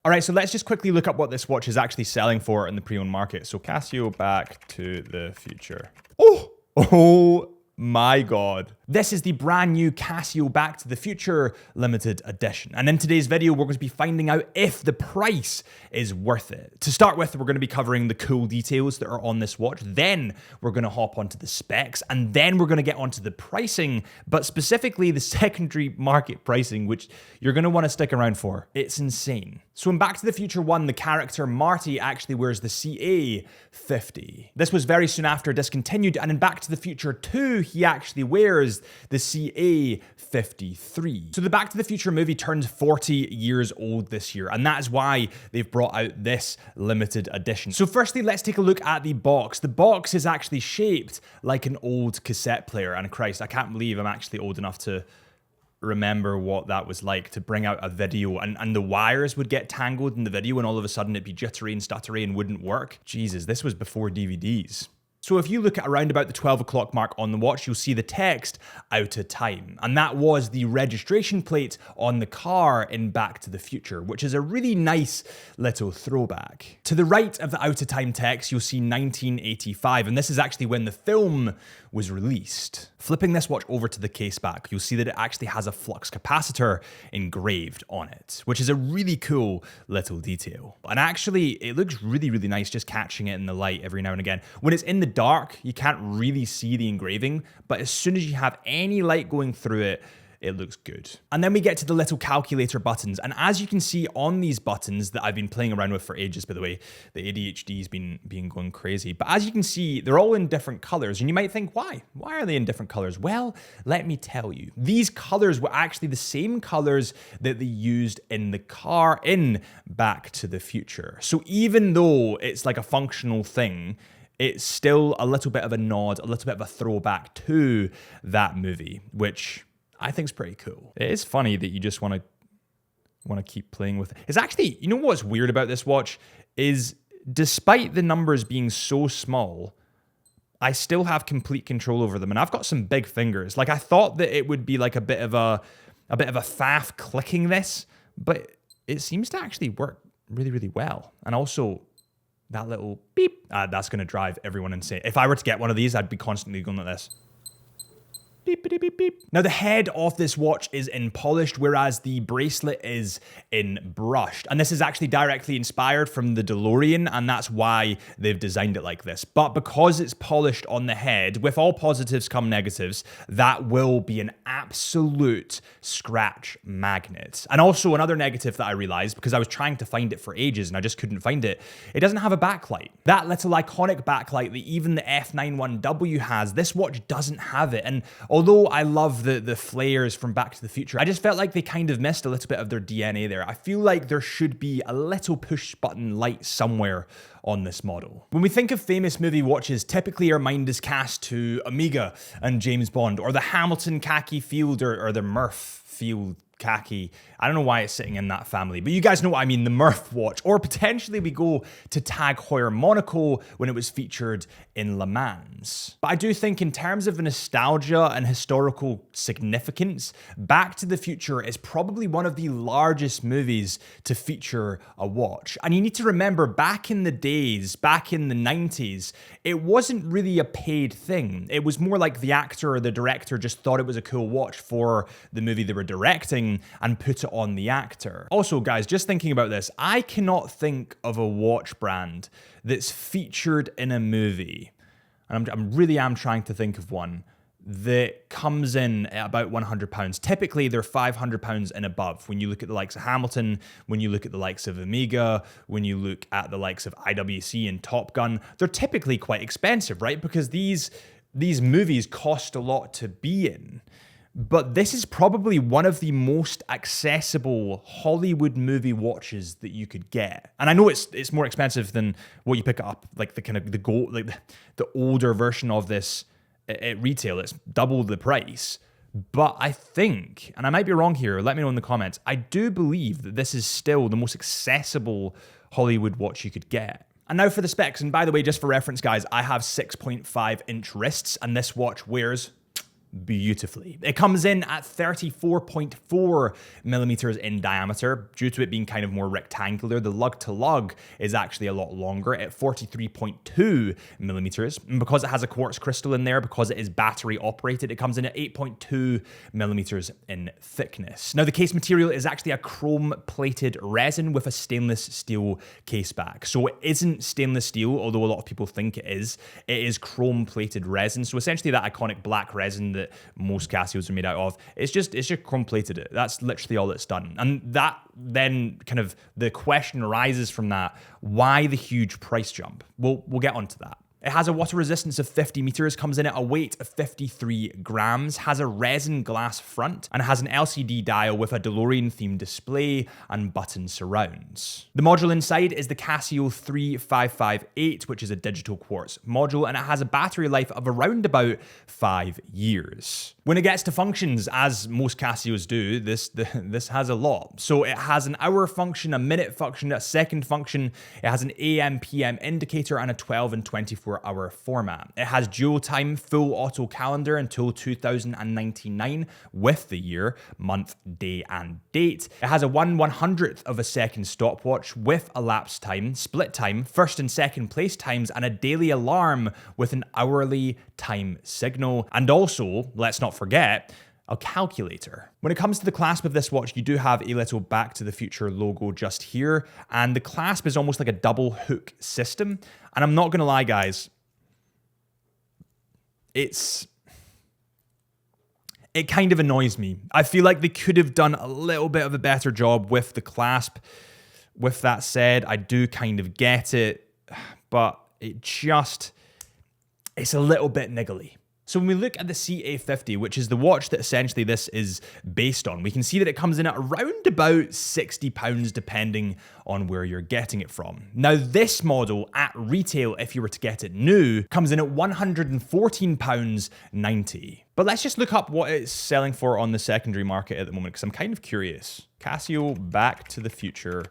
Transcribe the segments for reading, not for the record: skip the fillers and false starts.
All right, so let's just quickly look up what this watch is actually selling for in the pre-owned market. So Casio Back to the Future. Oh my God. This is the brand new Casio Back to the Future limited edition. And in today's video, we're going to be finding out if the price is worth it. To start with, we're going to be covering the cool details that are on this watch. Then we're going to hop onto the specs, and then we're going to get onto the pricing, but specifically the secondary market pricing, which you're going to want to stick around for. It's insane. So in Back to the Future 1, the character Marty actually wears the CA-50. This was very soon after discontinued, and in Back to the Future 2, he actually wears the CA-53. So the Back to the Future movie turns 40 years old this year, and that is why they've brought out this limited edition. So firstly, let's take a look at the box. The box is actually shaped like an old cassette player, and Christ, I can't believe I'm actually old enough to remember what that was like to bring out a video and the wires would get tangled in the video and all of a sudden it'd be jittery and stuttery and wouldn't work. Jesus, this was before DVDs. So if you look at around about the 12 o'clock mark on the watch, you'll see the text "out of time." And that was the registration plate on the car in Back to the Future, which is a really nice little throwback. To the right of the "out of time" text, you'll see 1985. And this is actually when the film was released. Flipping this watch over to the case back, you'll see that it actually has a flux capacitor engraved on it, which is a really cool little detail. And actually, it looks really, really nice just catching it in the light every now and again. When it's in the dark, you can't really see the engraving, but as soon as you have any light going through it, it looks good. And then we get to the little calculator buttons. And as you can see on these buttons that I've been playing around with for ages, by the way, the ADHD's been going crazy. But as you can see, they're all in different colors. And you might think, why? Why are they in different colors? Well, let me tell you. These colors were actually the same colors that they used in the car in Back to the Future. So even though it's like a functional thing, it's still a little bit of a nod, a little bit of a throwback to that movie, which I think is pretty cool. It is funny that you just want to keep playing with it. It's actually, you know what's weird about this watch is despite the numbers being so small, I still have complete control over them, and I've got some big fingers. Like I thought that it would be like a bit of a faff clicking this, but it seems to actually work really, really well. And also that little beep, that's going to drive everyone insane. If I were to get one of these, I'd be constantly going like this. Beep, beep, beep, beep. Now the head of this watch is in polished, whereas the bracelet is in brushed. And this is actually directly inspired from the DeLorean, and that's why they've designed it like this. But because it's polished on the head, with all positives come negatives, that will be an absolute scratch magnet. And also another negative that I realized, because I was trying to find it for ages and I just couldn't find it, it doesn't have a backlight. That little iconic backlight that even the F91W has, this watch doesn't have it. And although I love the flares from Back to the Future, I just felt like they kind of missed a little bit of their DNA there. I feel like there should be a little push button light somewhere on this model. When we think of famous movie watches, typically our mind is cast to Omega and James Bond, or the Hamilton khaki field, or the Murph field khaki. I don't know why it's sitting in that family, but you guys know what I mean, the Murph watch. Or potentially we go to Tag Heuer Monaco when it was featured in Le Mans. But I do think in terms of nostalgia and historical significance, Back to the Future is probably one of the largest movies to feature a watch. And you need to remember, back in the days, back in the 90s, it wasn't really a paid thing. It was more like the actor or the director just thought it was a cool watch for the movie they were directing and put it on the actor. Also, guys, just thinking about this, I cannot think of a watch brand that's featured in a movie, and I really am trying to think of one, that comes in at about £100. Typically, they're £500 and above. When you look at the likes of Hamilton, when you look at the likes of Omega, when you look at the likes of IWC and Top Gun, they're typically quite expensive, right? Because these movies cost a lot to be in. But this is probably one of the most accessible Hollywood movie watches that you could get. And I know it's more expensive than what you pick up, like the older version of this at retail. It's double the price. But I think, and I might be wrong here, let me know in the comments, I do believe that this is still the most accessible Hollywood watch you could get. And now for the specs. And by the way, just for reference, guys, I have 6.5 inch wrists, and this watch wears beautifully. It comes in at 34.4 millimeters in diameter. Due to it being kind of more rectangular, the lug to lug is actually a lot longer at 43.2 millimeters. And because it has a quartz crystal in there, because it is battery operated, it comes in at 8.2 millimeters in thickness. Now, the case material is actually a chrome plated resin with a stainless steel case back. So it isn't stainless steel, although a lot of people think it is. It is chrome plated resin. So essentially that iconic black resin that most Casios are made out of, it's just chrome plated it. That's literally all it's done. And that then kind of the question arises from that, why the huge price jump? We'll get onto that. It has a water resistance of 50 meters, comes in at a weight of 53 grams, has a resin glass front, and has an LCD dial with a DeLorean themed display and button surrounds. The module inside is the Casio 3558, which is a digital quartz module, and it has a battery life of around about 5 years. When it gets to functions, as most Casios do, this has a lot. So it has an hour function, a minute function, a second function, it has an AM, PM indicator, and a 12 and 24-hour format. It has dual time, full auto calendar until 2099 with the year, month, day, and date. It has a 1/100th of a second stopwatch with elapsed time, split time, first and second place times, and a daily alarm with an hourly time signal. And also, let's not forget, a calculator. When it comes to the clasp of this watch, you do have a little Back to the Future logo just here, and the clasp is almost like a double hook system. And I'm not gonna lie, guys, it kind of annoys me. I feel like they could have done a little bit of a better job with the clasp. With that said, I do kind of get it, but it's a little bit niggly. So when we look at the CA50, which is the watch that essentially this is based on, we can see that it comes in at around about £60 depending on where you're getting it from. Now this model at retail, if you were to get it new, comes in at £114.90. But let's just look up what it's selling for on the secondary market at the moment, because I'm kind of curious. Casio Back to the Future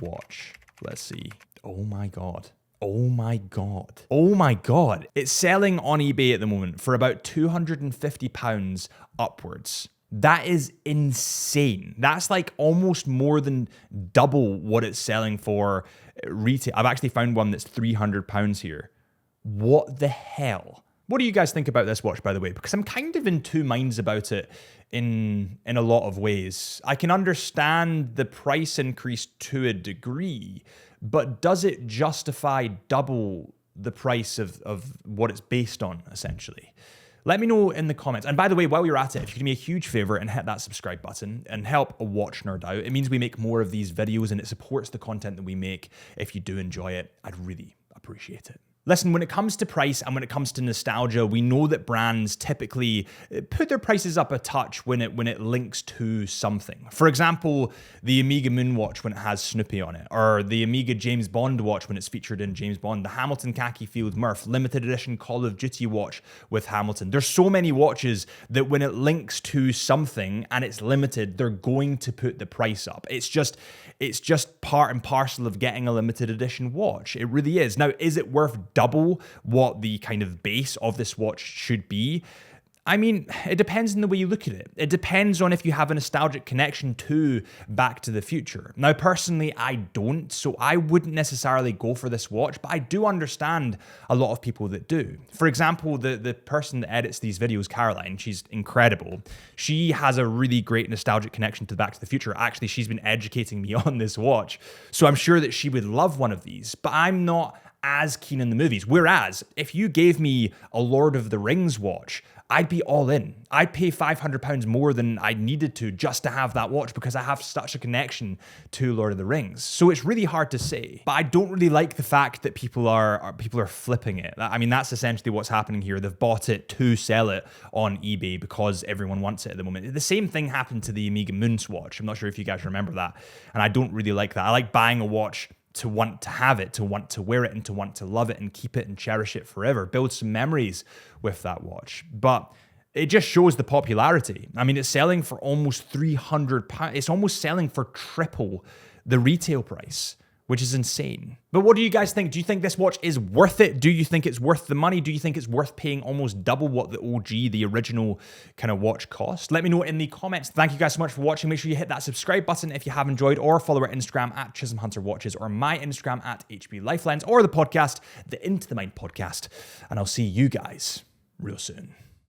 watch. Let's see. Oh my God. Oh my God. Oh my God. It's selling on eBay at the moment for about £250 upwards. That is insane. That's like almost more than double what it's selling for retail. I've actually found one that's £300 here. What the hell? What do you guys think about this watch, by the way? Because I'm kind of in two minds about it in a lot of ways. I can understand the price increase to a degree, but does it justify double the price of what it's based on, essentially? Let me know in the comments. And by the way, while you're at it, if you do me a huge favor and hit that subscribe button and help a watch nerd out, it means we make more of these videos and it supports the content that we make. If you do enjoy it, I'd really appreciate it. Listen, when it comes to price and when it comes to nostalgia, we know that brands typically put their prices up a touch when it links to something. For example, the Omega Moon watch when it has Snoopy on it, or the Omega James Bond watch when it's featured in James Bond, the Hamilton Khaki Field Murph, limited edition Call of Duty watch with Hamilton. There's so many watches that when it links to something and it's limited, they're going to put the price up. It's just part and parcel of getting a limited edition watch. It really is. Now, is it worth double what the kind of base of this watch should be? I mean, it depends on the way you look at it. It depends on if you have a nostalgic connection to Back to the Future. Now, personally, I don't, so I wouldn't necessarily go for this watch, but I do understand a lot of people that do. For example, the person that edits these videos, Caroline, she's incredible. She has a really great nostalgic connection to Back to the Future. Actually, she's been educating me on this watch, so I'm sure that she would love one of these, but I'm not as keen in the movies. Whereas, if you gave me a Lord of the Rings watch, I'd be all in. I'd pay £500 more than I needed to just to have that watch because I have such a connection to Lord of the Rings. So it's really hard to say. But I don't really like the fact that people are flipping it. I mean, that's essentially what's happening here. They've bought it to sell it on eBay because everyone wants it at the moment. The same thing happened to the Omega Moons watch. I'm not sure if you guys remember that. And I don't really like that. I like buying a watch to want to have it, to want to wear it, and to want to love it and keep it and cherish it forever. Build some memories with that watch. But it just shows the popularity. I mean, it's selling for almost £300. It's almost selling for triple the retail price. which is insane. But what do you guys think? Do you think this watch is worth it? Do you think it's worth the money? Do you think it's worth paying almost double what the OG, the original kind of watch cost? Let me know in the comments. Thank you guys so much for watching. Make sure you hit that subscribe button if you have enjoyed, or follow our Instagram at Chisholm Hunter Watches, or my Instagram at HB Lifelens, or the podcast, the Into the Mind podcast. And I'll see you guys real soon.